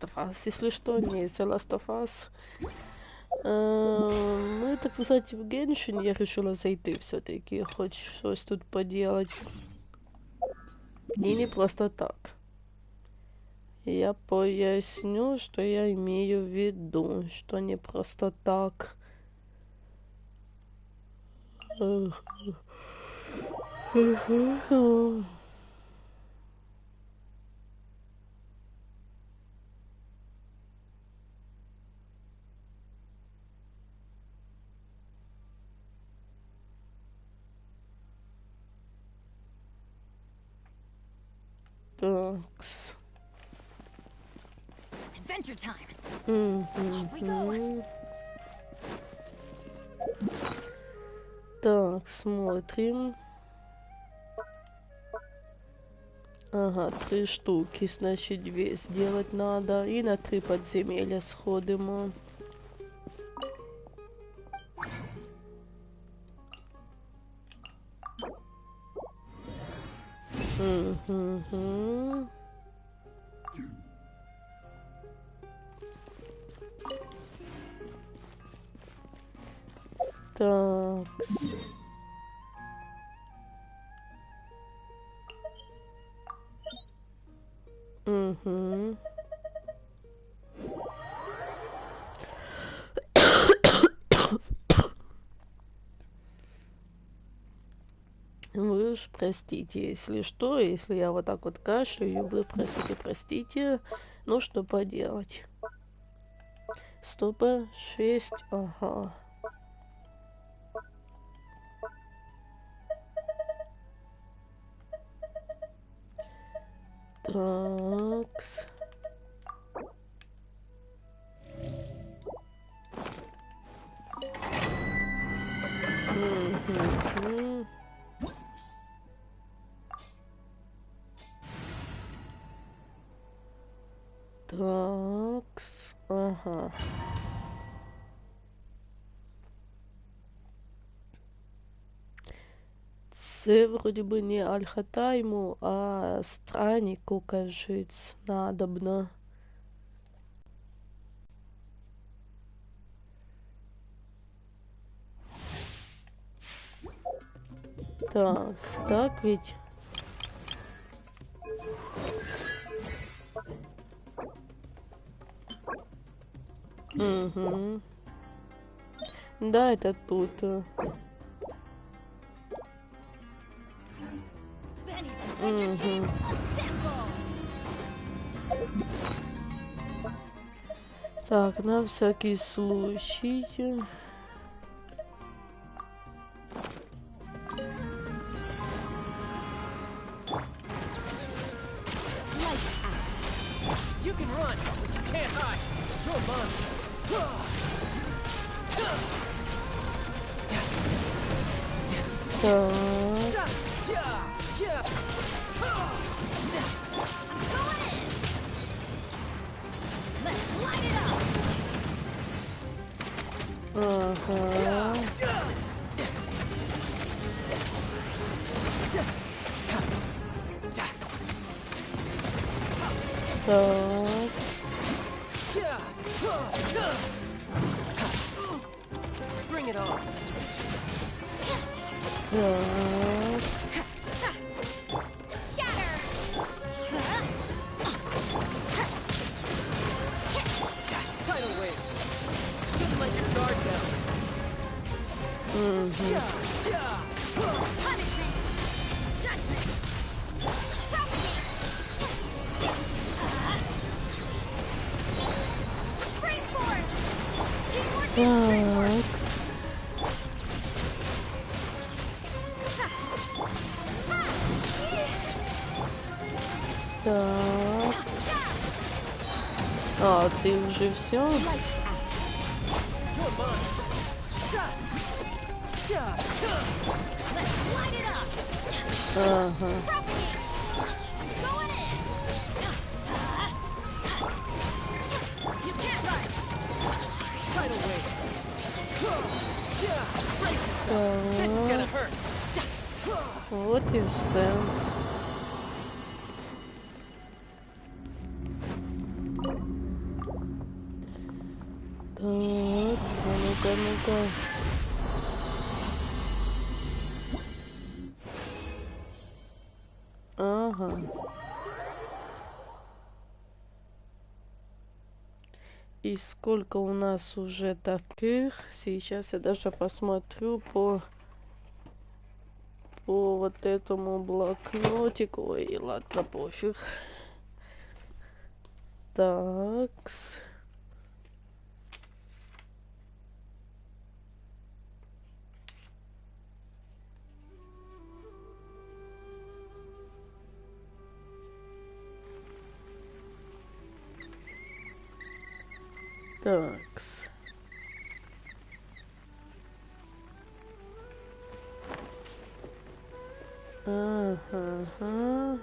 of Us. Если что, не из The Last of Us. Мы, так сказать, в Genshin я решила зайти все-таки, хоть что-то тут поделать. И не просто так. Я поясню, что я имею в виду, что не просто так. Такс. Так, смотрим. Ага, 3 штуки, значит 2 сделать надо. И на 3 подземелья сходим. Так. Вы уж простите, если что, если я вот так вот кашляю, вы простите, ну что поделать. Стопа 6, ага. Такс. Такс, ага. Це вроде бы не Альхатайму, а страннику, кажется, надобно. Так, так ведь? Угу. Да, это тут. Угу. Так, на всякий случай. Так. Ага. Так. Bring it on. Так. Tidal wave. Just let your guard down. Так. А, ты уже все? Ага. Так. Вот и все. Так, ну-ка, ну-ка. Ага. И сколько у нас уже таких? Сейчас я даже посмотрю по вот этому блокнотику. Ой, ладно, пофиг. Такс. Такс. Ага.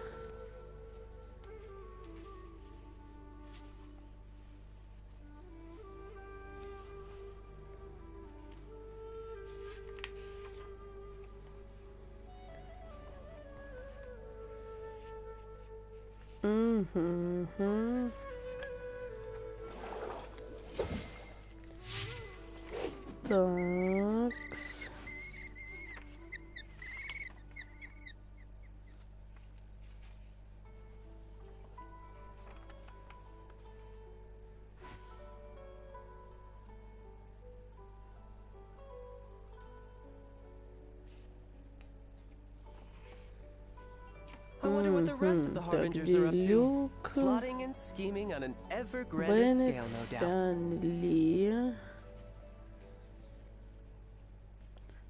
Угу. Такс. I wonder what the rest of the Так, harbingers are up to. Делюк, Plotting and scheming on an ever grander Беннет, scale, no doubt. Стэнли,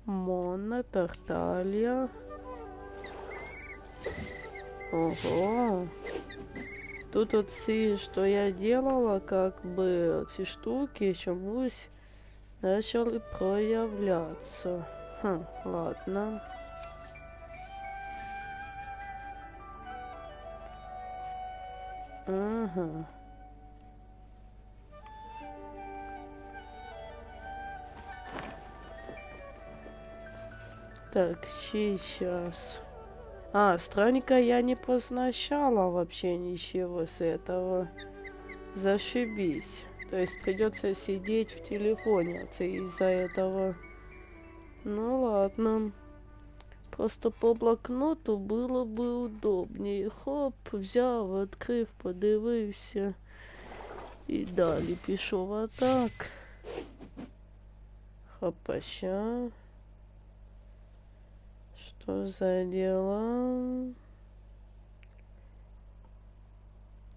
Мона, Тарталья. Ого. Тут вот все, что я делала, как бы эти штуки чомусь начали проявляться. Ладно. Ага. Так, сейчас. Странненько я не позначала вообще ничего с этого. Зашибись. То есть придется сидеть в телефоне из-за этого. Ну ладно. Просто по блокноту было бы удобнее. Хоп, взяв, открив, подивився. І далі пішов атак. Хопаща. Что за дела?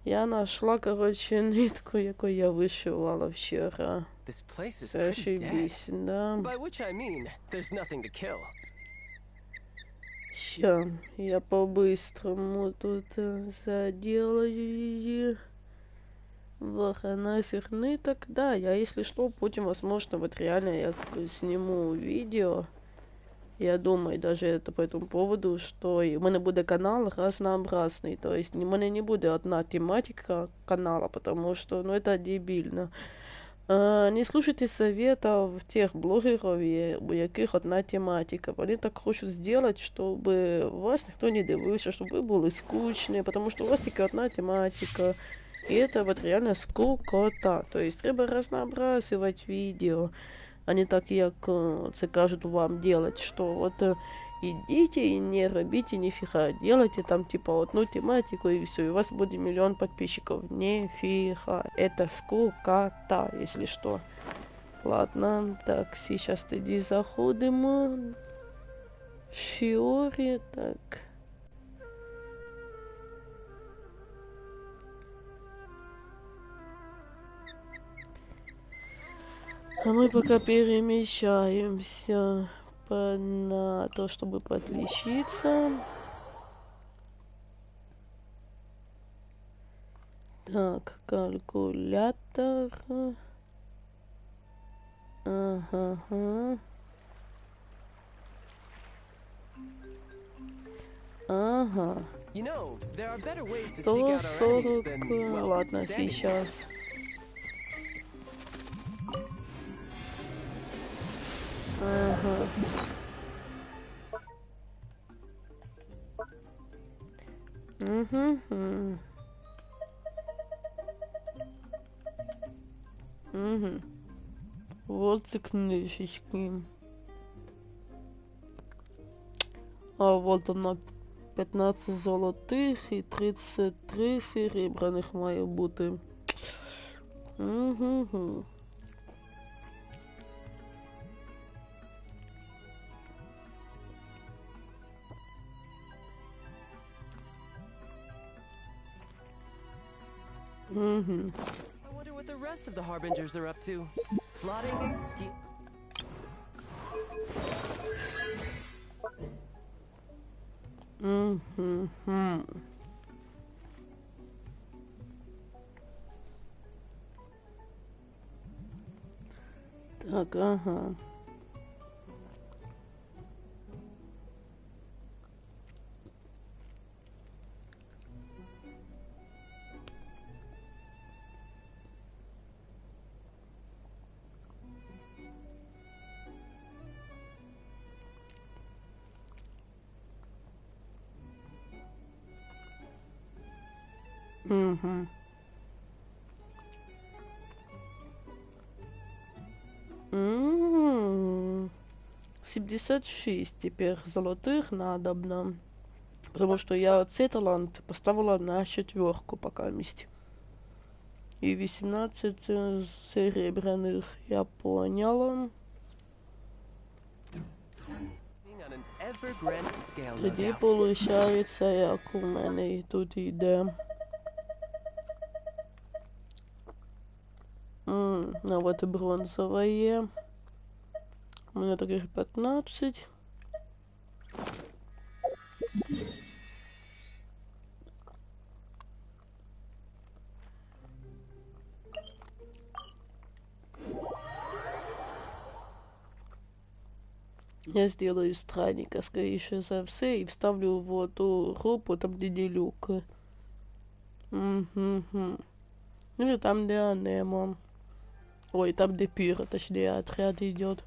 Я нашла, короче, нитку, яку я вишивала вчора. This place is pretty dead. Зашибись, да. By which I mean, there's nothing to kill. Ща, я по-быстрому тут заделаю. Ваханасих ниток. Да, я, если что, потім, возможно, вот реально я сниму видео. Я думаю даже это по этому поводу, что у мене буде канал разнообразный. То есть у мене не буде одна тематика канала, потому что, ну, это дебильно. Не слушайте советов тех блогеров, у яких одна тематика. Вони так хочуть сделать, чтобы вас никто не дивився, чтобы вы были скучные, потому что у вас тільки одна тематика. И это вот реально скукота. То есть треба разнообразивать видео, а не так, як це кажуть вам делать, что вот идите и не робите нифига, делайте там типа одну тематику и все, и у вас будет 1 миллион подписчиков. Нифига, это скукота, если что. Ладно, так, сейчас тоді заходимо. Фиори, так. А мы пока перемещаемся на то, чтобы подлечиться. Так, калькулятор. Ага. Ага. 140. Ладно, сейчас. Ага. Угу. Угу. Вот и книжечки. А вот она, 15 золотих і 33 серебряних має бути. Угу. Угу. I wonder what the rest of the harbingers are up to. Plotting and Угу. Так, ага. Угу. 76 теперь золотых надобно. Потому что я цей талант поставила на 4 пока вместе. И 18 серебряных, я поняла. on an ever grander scale, no Тоді doubt. получається, як у мене і тут йде. А от і бронзова є. У мене таких 15. Я сделаю странника, скоріше за все, і вставлю в ту групу, там де делюк. Или там, де Анемо. Ой, там, де Пира, точнее, отряд идет.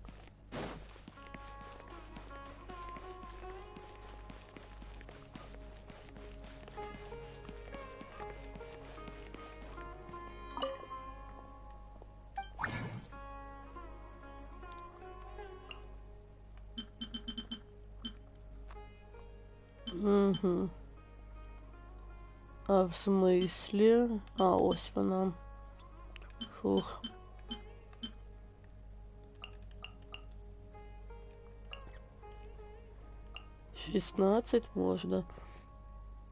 Угу. А в смысле? А, ось вона. Фух. Шестнадцать можно.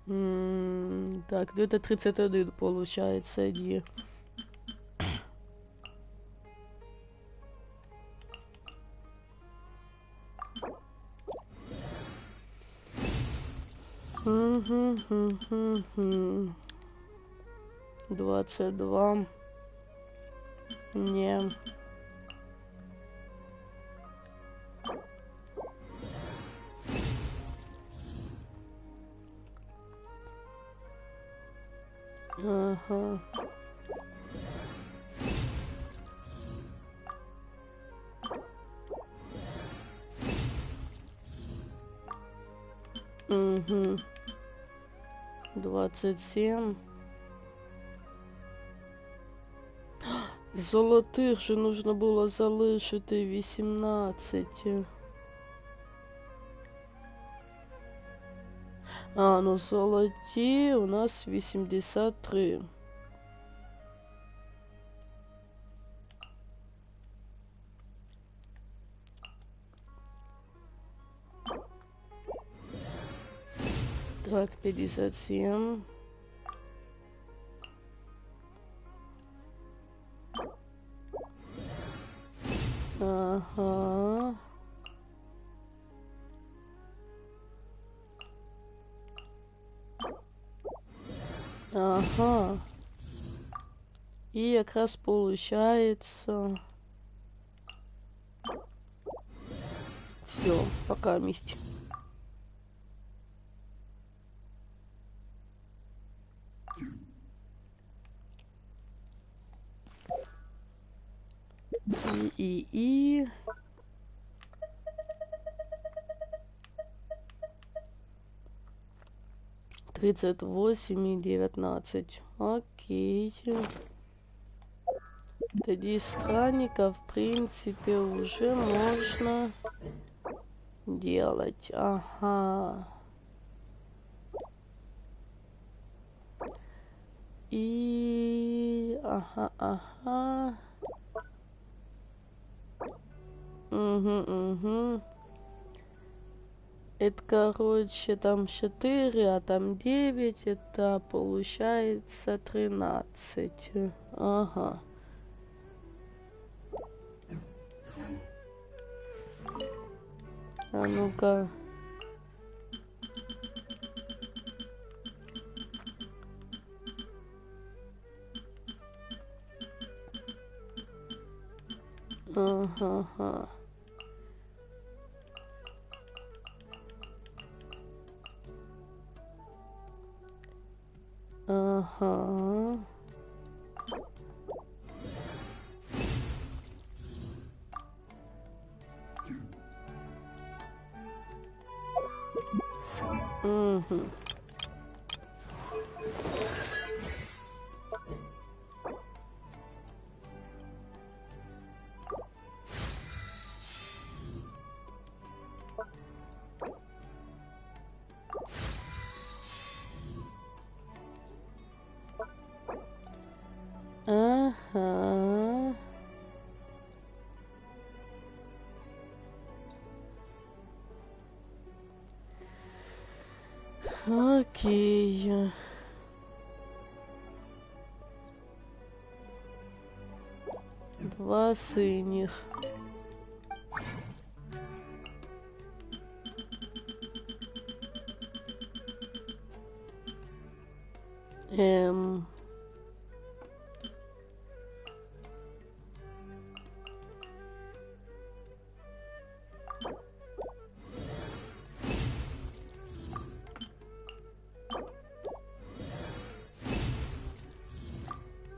Так, ну это 31 получается, не. Угу. 22. Не. Ага. Угу. 27. Золотих же нужно було залишити 18. А, ну золоті у нас 83. Так, 57. Ага. Ага. І якраз получается. Все, пока вместе. И 38 и 19. Окей. Тоді странника, в принципе, уже можно делать. Ага. И... Ага. Угу. Это, короче, там 4, а там 9. Это получается 13. Ага. А ну-ка. Ага. Ага. Угу. Ага. Окей. Два синих.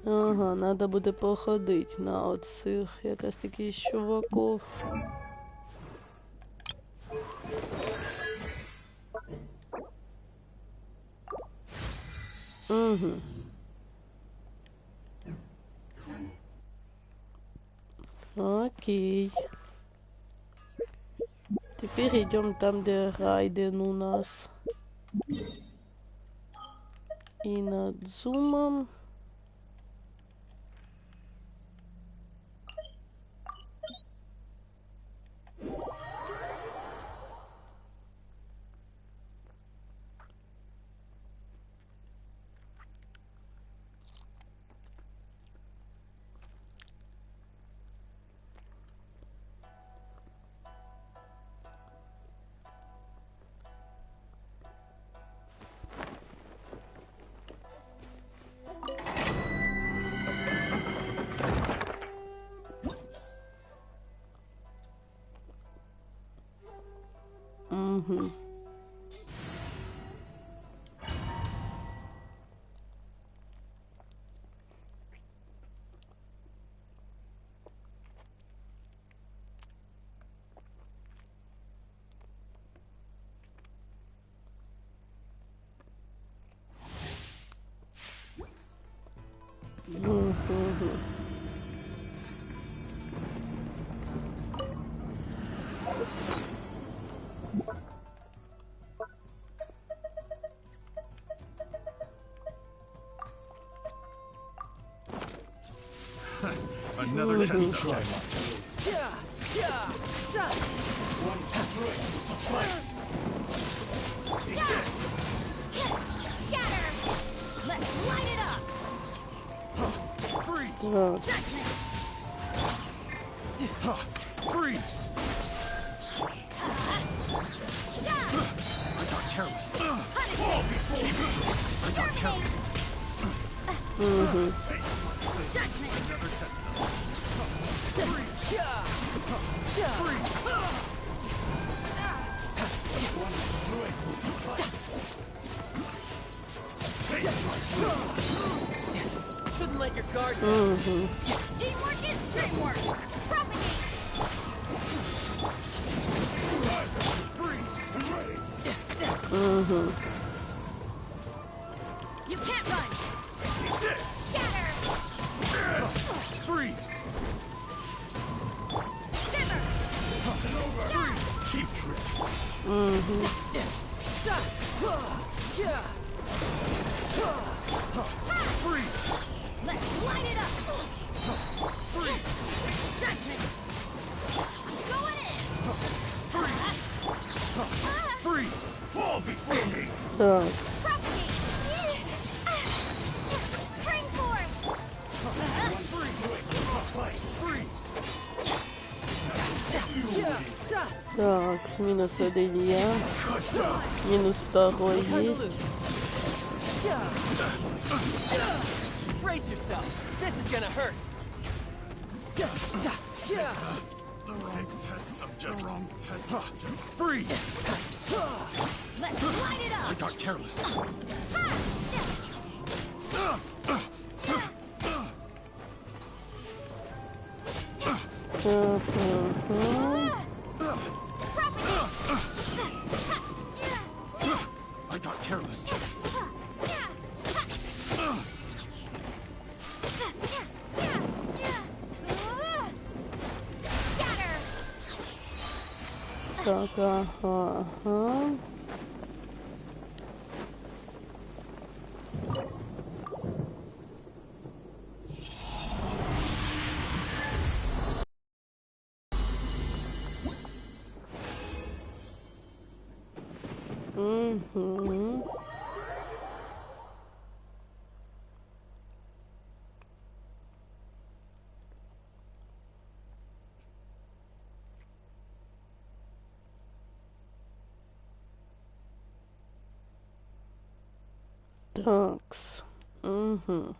Ага, надо буде походить на оцих якраз таких чуваков. Угу. Окей. Теперь идем там, где Райден у нас. И над зумом. Угу. Another test subject. Scatter! Let's light it up! Freeze! Freeze! I got careless. I got careless. Another test Shouldn't let your guard down. Teamwork is dreamwork! Propagate! You can't run! Scatter! freeze! Угу. Let's light it up. Judgment. I'm going in. Free! Fall before me! Так. Propagate. Spring force. Free! Так, минус 1 я. Минус 2 есть. Brace yourself. This is gonna hurt. The wrong test subject. The wrong test subject. Free! Let's light it I up. got careless. I got careless. Так, ага. Угу. Такс. Угу.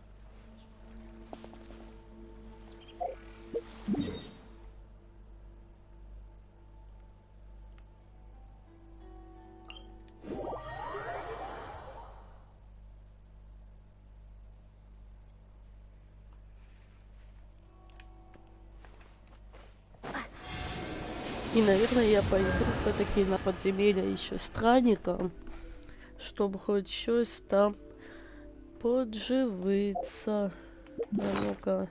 И, наверное, я пойду все-таки на подземелье еще странником, чтобы хоть что-то там подживиться. А ну-ка.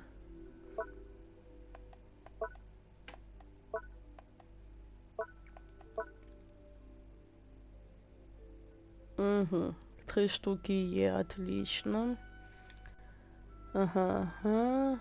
Угу. 3 штуки е, отлично. Ага, ага.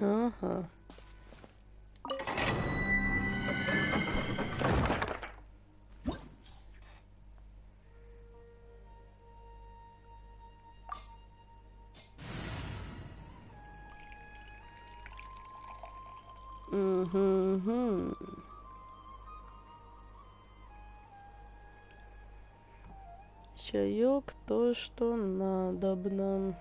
Ага. Угу. Чаек, то, что надобно.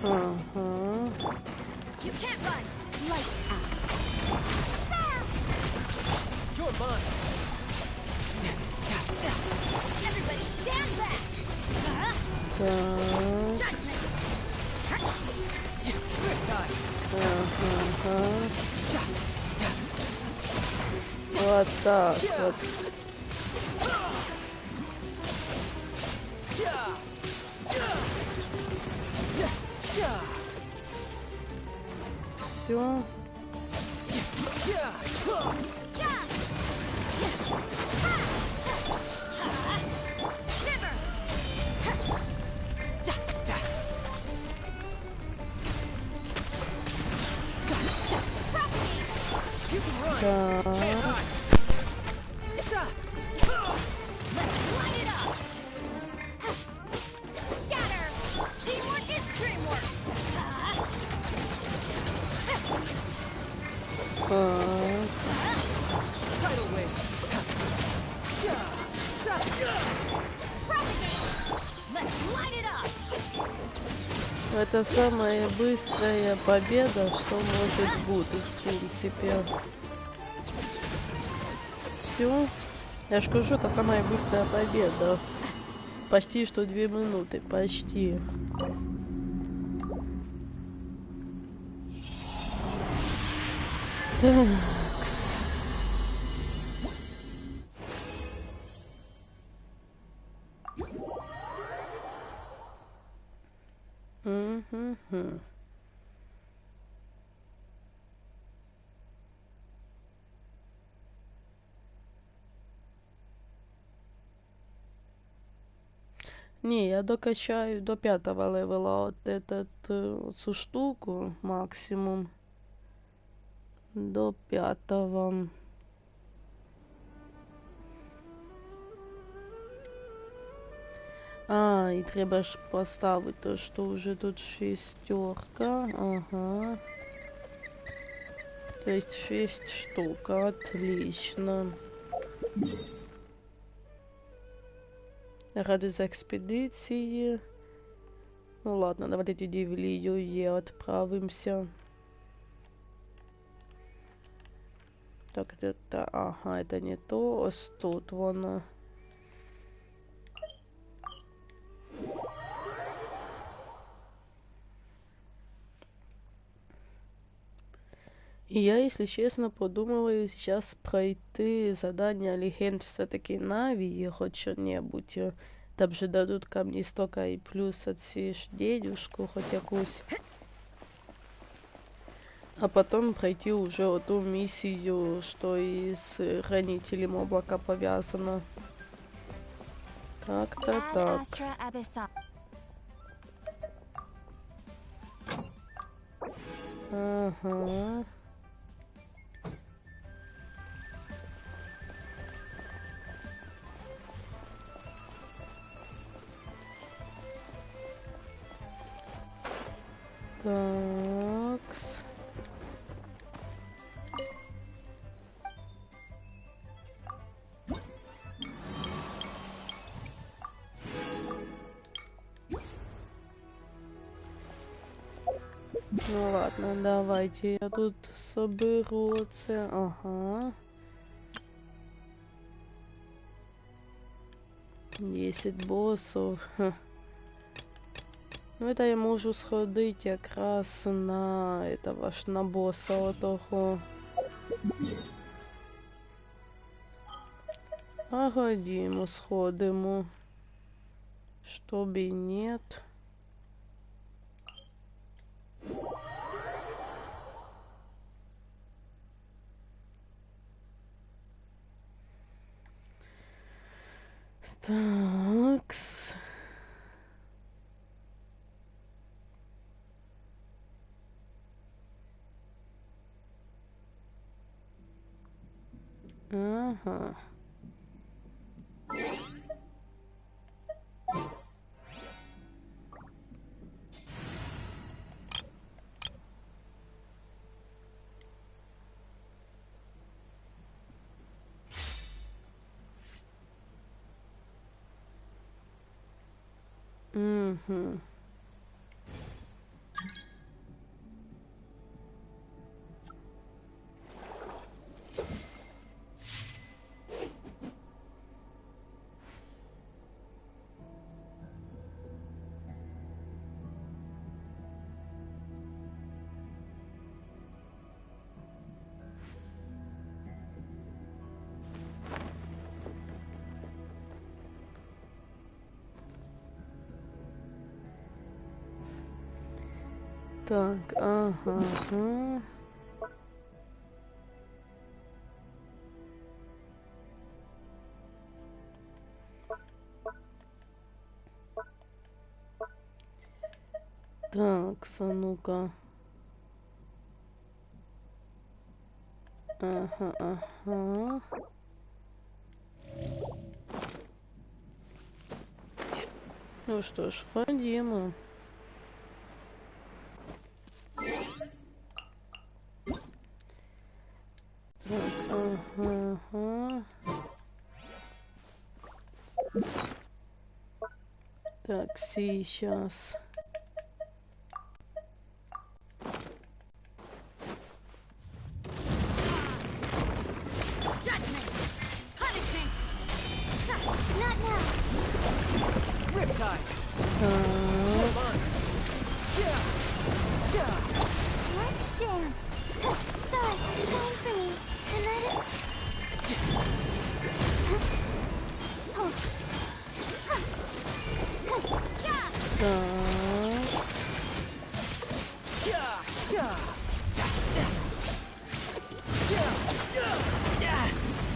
Ага. You can't run. Lights out. You're mine. Everybody stand back. Так. Judgment. Good time. Ага. Вот так вот. Все. Так. Let's light it up. Tidal wave. Let's light it up. Это самая быстрая победа, что может быть, в принципе. Все. Я ж скажу, это самая быстрая победа. Почти что 2 минуты, почти. Так. Не, я докачаю до 5-го левела вот эту штуку максимум. До 5-го. А, і треба ж поставити, що вже тут 6. Ага. То есть 6 штук. Отлично. Ради з експедиції. Ну ладно, давайте тоді в Лію отправимся. Так, это... Ага, это не то. Ось тут воно. И я, если честно, подумываю сейчас пройти задание легенд все-таки Нави, хоть что-нибудь. Там же дадут камни стока и плюс отсеешь денежку, хоть якусь. А потом пройти уже эту миссию, что и с хранителем облака повязано. Так-то так. Ага. Такс. Ну ладно, давайте я тут соберу це. Ага. 10 боссов. Ха. Ну это я можу сходити якраз на этого ж на босса отого. А ходімо, сходимо. Чтоб и нет. Такс. Ага. Угу. Так, ага. Так, а ну-ка. Ага, ага. Ну что ж, ходимо. Так, сейчас. Judgment! Punishment! Not now! Riptide. Let's dance! Stars, shine for me! The night is...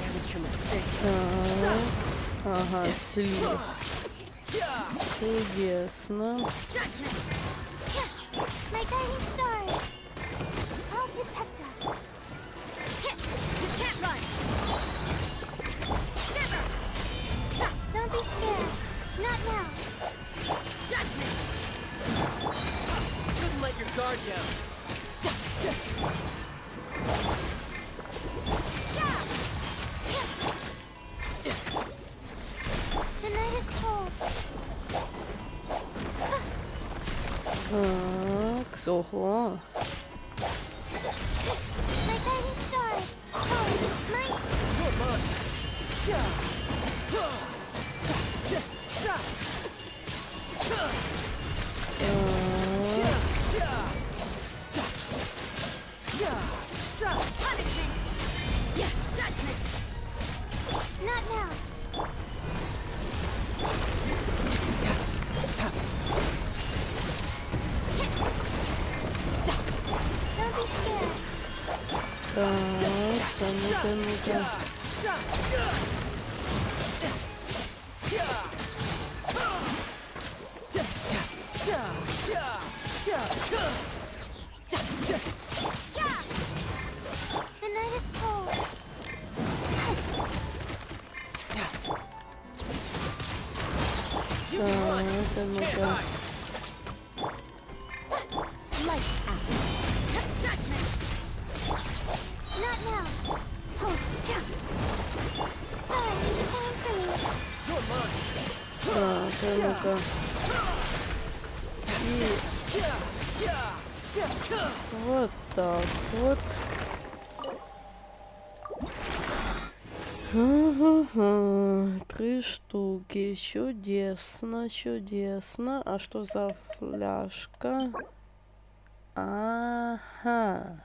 Amateur mistake. Ага, слив. Чудесно. Judgment! My guiding stars! I'll protect us! You can't run! Shiver! Don't be scared! Not now! Judgment! Couldn't let your guard down. The night is cold. Так, ого. My guiding stars. Oh, mine. Punishment. Yeah, judgment. Not now. Don't be scared. Так, ну-ка. The night is cold. Так, ну-ка. Light out. Judgment. Not now. Oh, yeah. Stars, shine for me. Так, ну-ка. И вот так вот. Ага, 3 штуки. Чудесно, чудесно. А что за фляжка? Ага.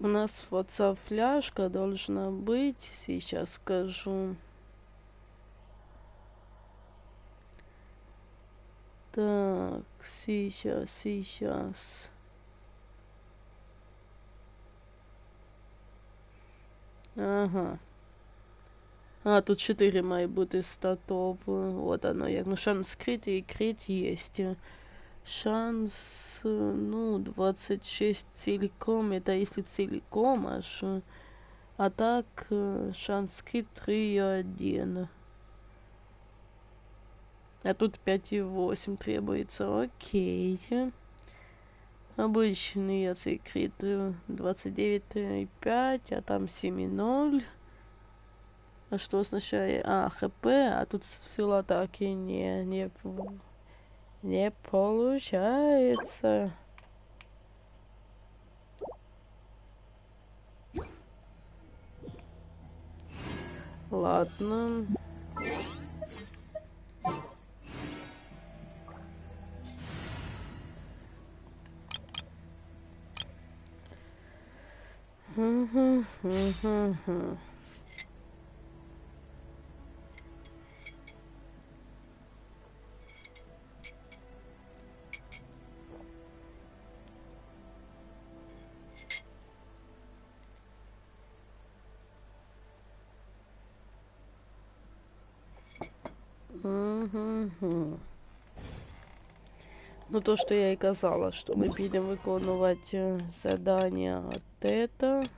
У нас вот за фляжка должна быть. Сейчас скажу. Так, сейчас. Ага. А, тут 4 має бути статов. Вот оно як. Ну, шанс крит і крит есть. Шанс, ну, 26 целиком. Это если целиком аж. А так, шанс крит 3,1. А тут 5,8 требуется. Окей. Обычный цей крит 29,5, а там 7,0. А что означает? А, ХП, а тут сила атаки не получается. Ладно. Ну, то, что я и казала, что мы підемо виконувати задання от это.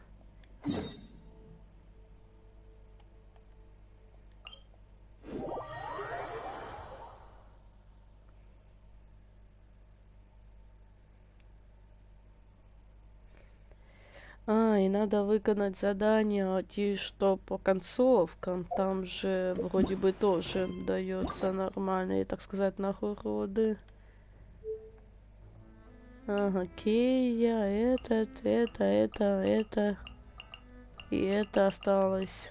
А, и надо выполнить задание, те, что по концовкам. Там же вроде бы тоже дается нормальные, так сказать, награды. Ага, Кея, это. И это осталось.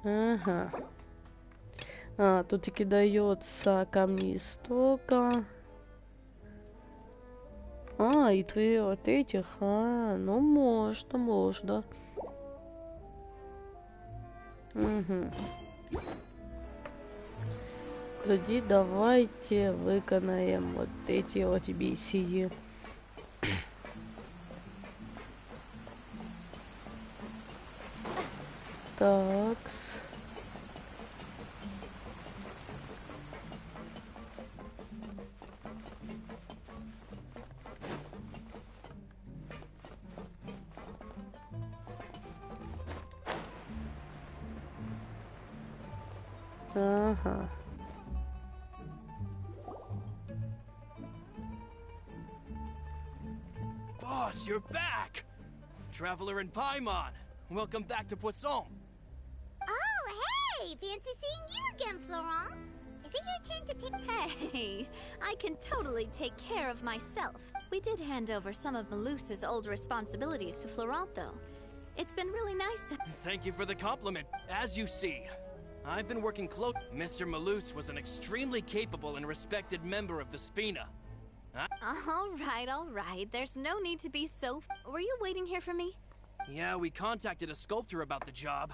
Ага. А, тут таки дается камни истока. А, и 3 вот этих. А, ну можно. Угу. Тогда давайте выполняем вот эти вот миссии. Такс. Ага. Boss, you're back! Traveler and Paimon, welcome back to Poisson. Oh, hey! Fancy seeing you again, Florent. Is it your turn to take... Hey, I can totally take care of myself. We did hand over some of Malouse's old responsibilities to Florent, though. It's been really nice. Thank you for the compliment. As you see, I've been working close. Mr. Malouse was an extremely capable and respected member of the Spina. All right. There's no need to be so... Were you waiting here for me? Yeah, we contacted a sculptor about the job.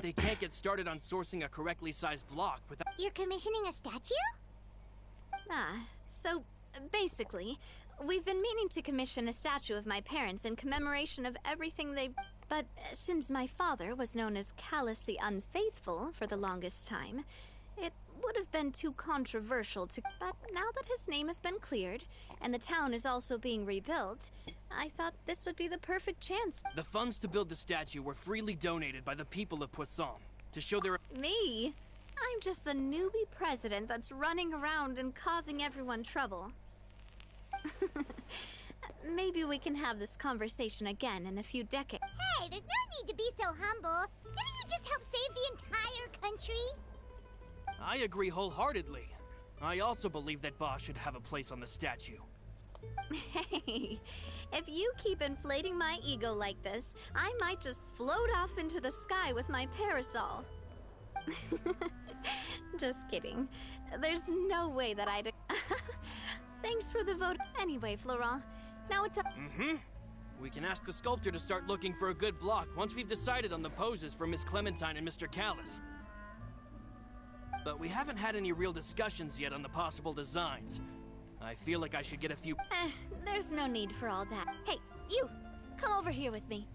They can't get started on sourcing a correctly sized block without... You're commissioning a statue? So, basically, we've been meaning to commission a statue of my parents in commemoration of everything they've... But since my father was known as callously unfaithful for the longest time, it would have been too controversial to... But now that his name has been cleared, and the town is also being rebuilt, I thought this would be the perfect chance. The funds to build the statue were freely donated by the people of Poisson to show their... Me? I'm just the newbie president that's running around and causing everyone trouble. Maybe we can have this conversation again in a few decades. Hey, there's no need to be so humble. Didn't you just help save the entire country? I agree wholeheartedly. I also believe that Boss should have a place on the statue. Hey, if you keep inflating my ego like this, I might just float off into the sky with my parasol. Just kidding. There's no way that I'd... Thanks for the vote. Anyway, Florent, now it's up... We can ask the sculptor to start looking for a good block once we've decided on the poses for Miss Clementine and Mr. Callis. But we haven't had any real discussions yet on the possible designs. I feel like I should get a few... There's no need for all that. Hey, you! Come over here with me.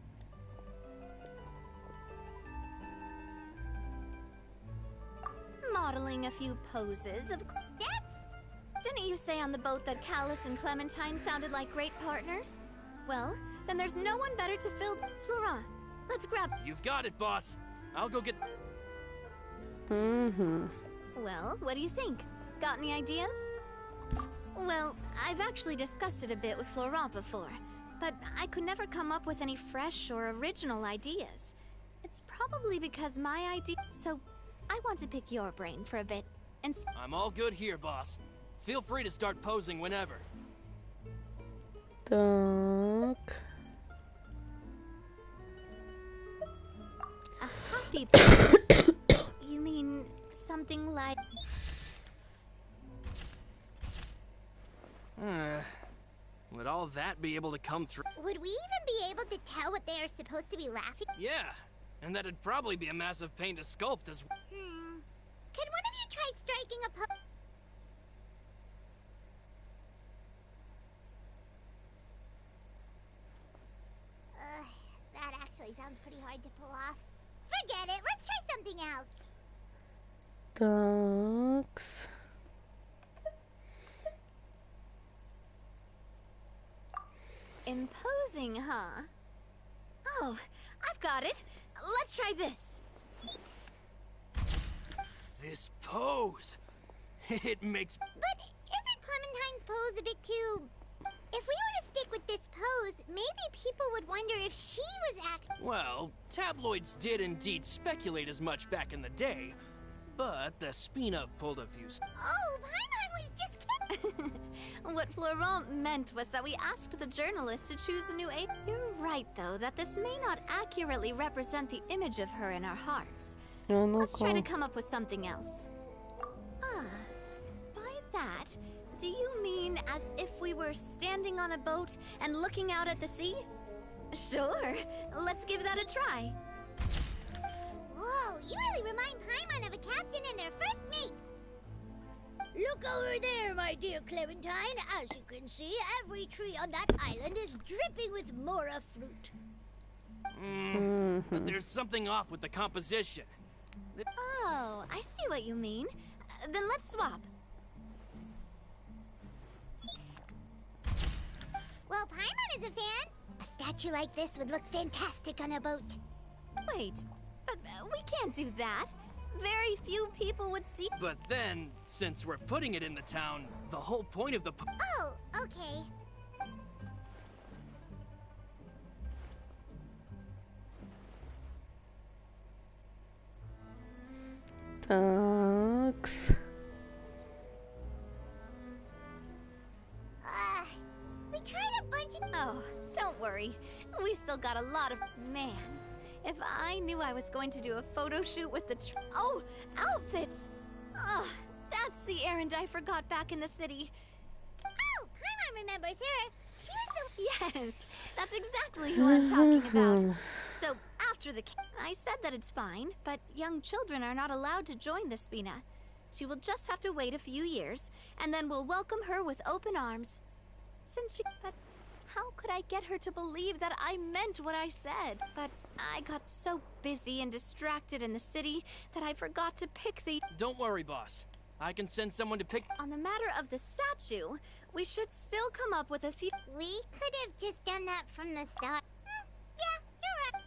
Modeling a few poses, of course. Didn't you say on the boat that Callis and Clementine sounded like great partners? Well, then there's no one better to fill... Florent, let's grab... You've got it, boss. I'll go get... Well, what do you think? Got any ideas? Well, I've actually discussed it a bit with Florent before, but I could never come up with any fresh or original ideas. It's probably because my idea... So, I want to pick your brain for a bit, and... I'm all good here, boss. Feel free to start posing whenever. Так. A happy pose? You mean something like... Would all that be able to come through? Would we even be able to tell what they are supposed to be laughing? Yeah, and that'd probably be a massive pain to sculpt as well. Can one of you try striking a pose? That actually sounds pretty hard to pull off. Forget it, let's try something else. Такс. Imposing, huh? Oh, I've got it. Let's try this. This pose! It makes... But isn't Clementine's pose a bit too... If we were to stick with this pose, maybe people would wonder if she was acting... Well, tabloids did indeed speculate as much back in the day, but the Spina pulled a few... Oh, Paimon was just kidding. What Florent meant was that we asked the journalist to choose a new agent. You're right, though, that this may not accurately represent the image of her in our hearts. Let's try to come up with something else. Ah, by that, do you mean as if we were standing on a boat and looking out at the sea? Sure, let's give that a try. Whoa, you really remind Paimon of a captain and their first mate. Look over there, my dear Clementine. As you can see, every tree on that island is dripping with mora fruit. But there's something off with the composition. Oh, I see what you mean. Then let's swap. Well, Paimon is a fan. A statue like this would look fantastic on a boat. Wait, but we can't do that. Very few people would see. But then, since we're putting it in the town, the whole point of the... Oh, okay. Thanks. We tried a bunch of... Oh, don't worry. We still got a lot of... Man, if I knew I was going to do a photo shoot with the... Oh, outfits! Oh, that's the errand I forgot back in the city. Oh, Paimon remembers her. She was the... Yes, that's exactly who I'm talking about. So, after the... I said that it's fine, but young children are not allowed to join the Spina. She will just have to wait a few years, and then we'll welcome her with open arms. Since she... But how could I get her to believe that I meant what I said? But I got so busy and distracted in the city that I forgot to pick the... Don't worry, boss. I can send someone to pick... On the matter of the statue, we should still come up with a few... We could have just done that from the start. Yeah, you're right.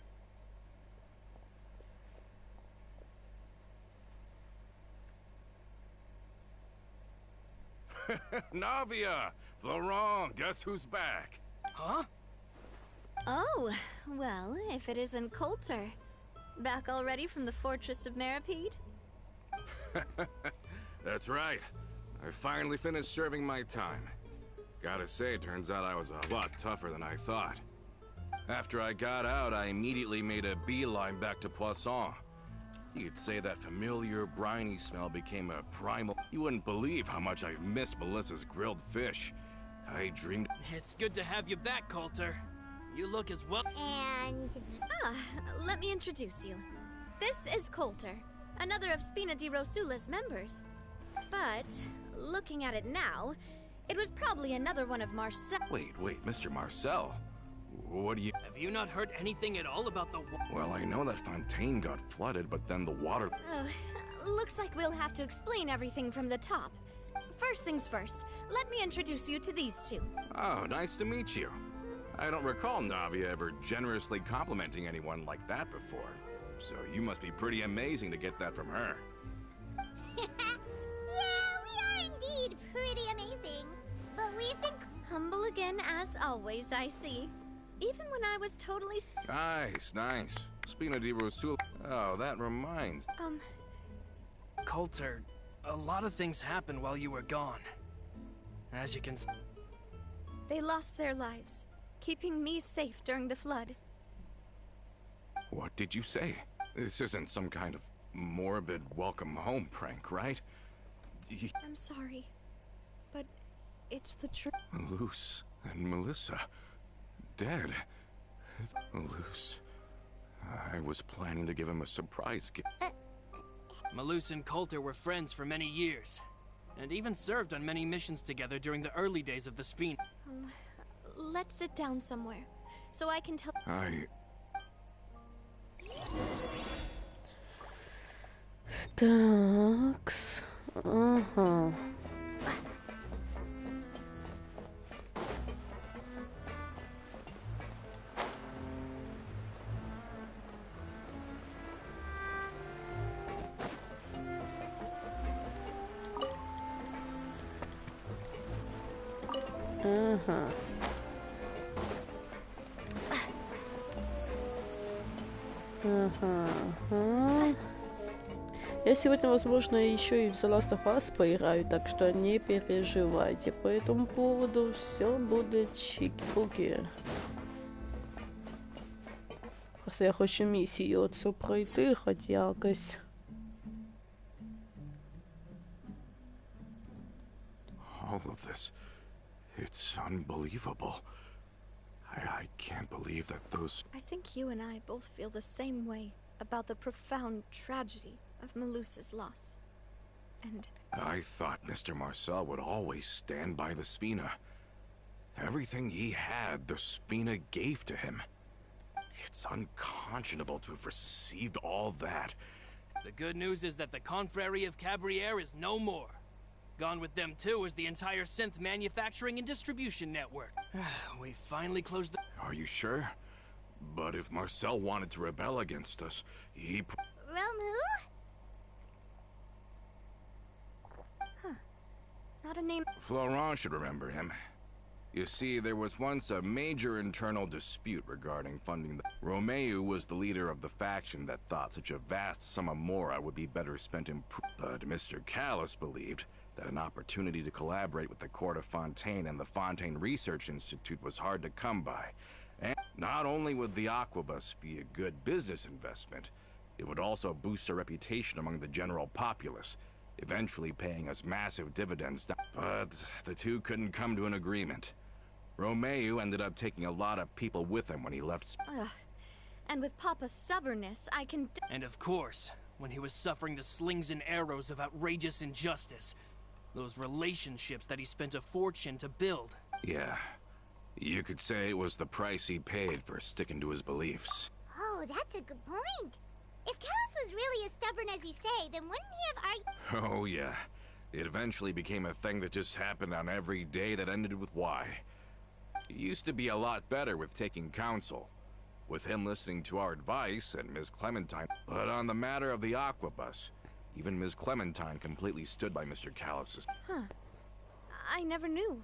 Navia! Florent, guess who's back? Huh? Oh, well, if it isn't Coulter. Back already from the Fortress of Meripede? That's right. I finally finished serving my time. Gotta say, turns out I was a lot tougher than I thought. After I got out, I immediately made a beeline back to Poisson. You'd say that familiar, briny smell became a primal... You wouldn't believe how much I've missed Melissa's grilled fish. I dreamed... It's good to have you back, Coulter. You look as well... And... Ah, let me introduce you. This is Coulter, another of Spina di Rosula's members. But, looking at it now, it was probably another one of Marcel... Wait, Mr. Marcel? What do you... Have you not heard anything at all about the... Well, I know that Fontaine got flooded, but then the water... Oh, looks like we'll have to explain everything from the top. First things first, let me introduce you to these two. Oh, nice to meet you. I don't recall Navia ever generously complimenting anyone like that before. So you must be pretty amazing to get that from her. Yeah, we are indeed pretty amazing. But we've been... Humble again as always, I see. Even when I was totally... Nice. Spina di Rosula. Oh, that reminds... Coulter, a lot of things happened while you were gone. As you can see... They lost their lives, keeping me safe during the flood. What did you say? This isn't some kind of morbid welcome home prank, right? I'm sorry, but it's the truth. Luce and Melissa... dead. Luce... I was planning to give him a surprise gift. Malus and Coulter were friends for many years, and even served on many missions together during the early days of the Spina. Let's sit down somewhere, so I can tell... Thanks. Ага. Ага. Я сегодня, возможно, еще и в The Last of Us поиграю, так что не переживайте по этому поводу. Все будет чики-пуки. Просто я хочу місію оцю пройти хоч якось. All of this, it's unbelievable. I can't believe that those... I think you and I both feel the same way about the profound tragedy of Melusa's loss. And I thought Mr. Marcel would always stand by the Spina. Everything he had, the Spina gave to him. It's unconscionable to have received all that. The good news is that the Confrérie of Cabriere is no more. Gone with them too is the entire synth manufacturing and distribution network. We finally closed the... Are you sure? But if Marcel wanted to rebel against us, he... Realm who? huh. Not a name. Florent should remember him. You see, there was once a major internal dispute regarding funding the... Romeu was the leader of the faction that thought such a vast sum of mora would be better spent in... But Mr. Callis believed that an opportunity to collaborate with the Court of Fontaine and the Fontaine Research Institute was hard to come by. And not only would the Aquabus be a good business investment, it would also boost our reputation among the general populace, eventually paying us massive dividends. But the two couldn't come to an agreement. Romeu ended up taking a lot of people with him when he left. And with Papa's stubbornness, I can... And of course, when he was suffering the slings and arrows of outrageous injustice, those relationships that he spent a fortune to build. Yeah. You could say it was the price he paid for sticking to his beliefs. Oh, that's a good point. If Callis was really as stubborn as you say, then wouldn't he have argued? Oh, yeah. It eventually became a thing that just happened on every day that ended with Y. He used to be a lot better with taking counsel, with him listening to our advice and Ms. Clementine. But on the matter of the Aquabus, even Ms. Clementine completely stood by Mr. Callis's. Huh. I never knew.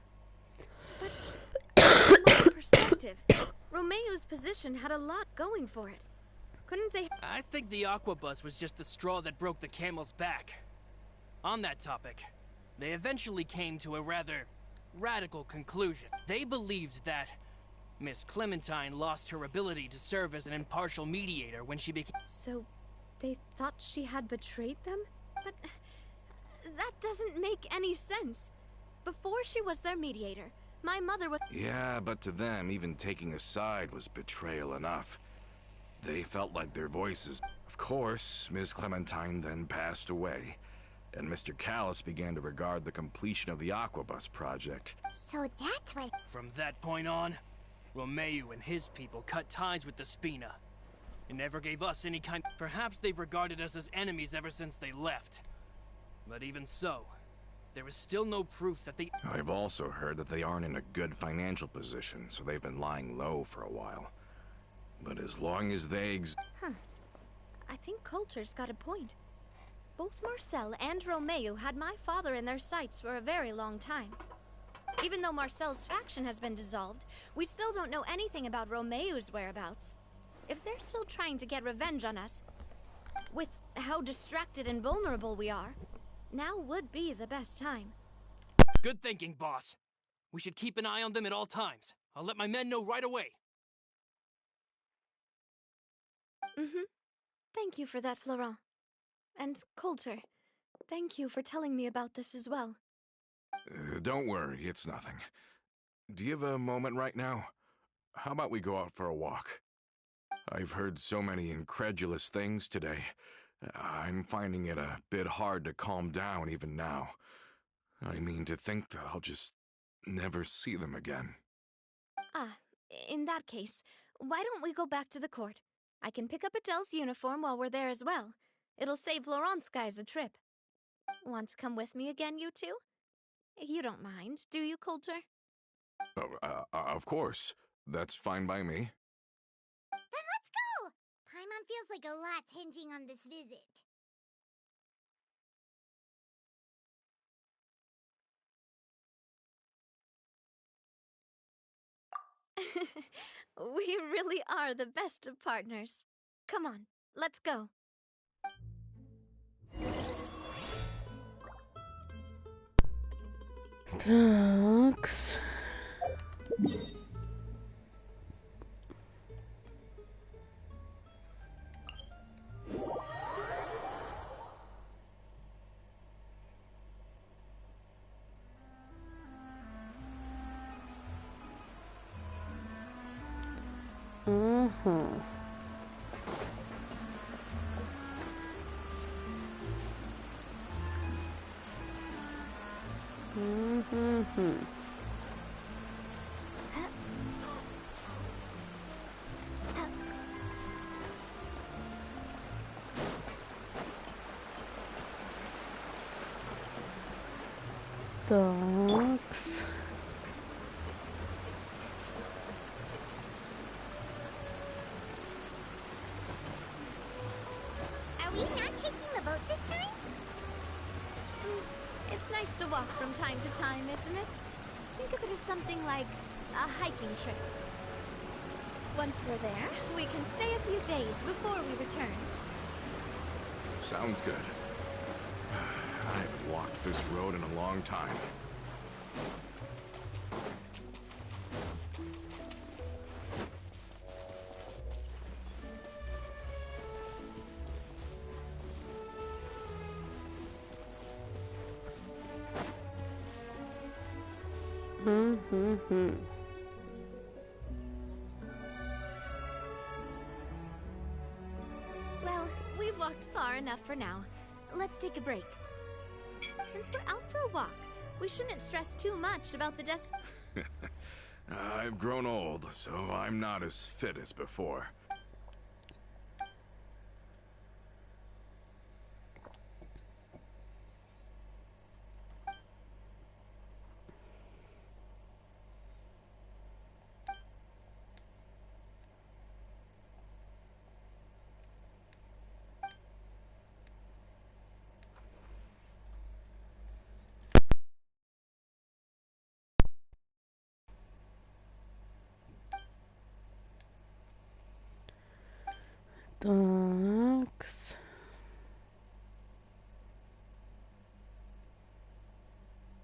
But from my perspective, Romeu's position had a lot going for it. Couldn't they... I think the Aquabus was just the straw that broke the camel's back. On that topic, they eventually came to a rather radical conclusion. They believed that Miss Clementine lost her ability to serve as an impartial mediator when she became... So, they thought she had betrayed them? But that doesn't make any sense. Before she was their mediator, my mother was... Yeah, but to them, even taking a side was betrayal enough. They felt like their voices... Of course, Ms. Clementine then passed away, and Mr. Callis began to regard the completion of the Aquabus project. So that's what... From that point on, Romeu and his people cut ties with the Spina. It never gave us any kind... Perhaps they've regarded us as enemies ever since they left. But even so, there is still no proof that they... I've also heard that they aren't in a good financial position, so they've been lying low for a while. But as long as they... Huh. I think Coulter's got a point. Both Marcel and Romeu had my father in their sights for a very long time. Even though Marcel's faction has been dissolved, we still don't know anything about Romeu's whereabouts. If they're still trying to get revenge on us, with how distracted and vulnerable we are, now would be the best time. Good thinking, boss. We should keep an eye on them at all times. I'll let my men know right away. Thank you for that, Florent. And Coulter, thank you for telling me about this as well. Don't worry, it's nothing. Do you have a moment right now? How about we go out for a walk? I've heard so many incredulous things today. I'm finding it a bit hard to calm down even now. I mean, to think that I'll just never see them again. In that case, why don't we go back to the court? I can pick up Adele's uniform while we're there as well. It'll save Laurent's guys a trip. Want to come with me again, you two? You don't mind, do you, Coulter? Of course. That's fine by me. Then let's go! Paimon feels like a lot's hinging on this visit. We really are the best of partners. Come on, let's go. Такс. Ага. Мгм. Такс. Are we not taking the boat this time? It's nice to walk from time to time, isn't it? Think of it as something like a hiking trip. Once we're there, we can stay a few days before we return. Sounds good. I haven't walked this road in a long time. Mhm. Well, we've walked far enough for now. Let's take a break. Since we're out for a walk, we shouldn't stress too much about the I've grown old, so I'm not as fit as before. Так.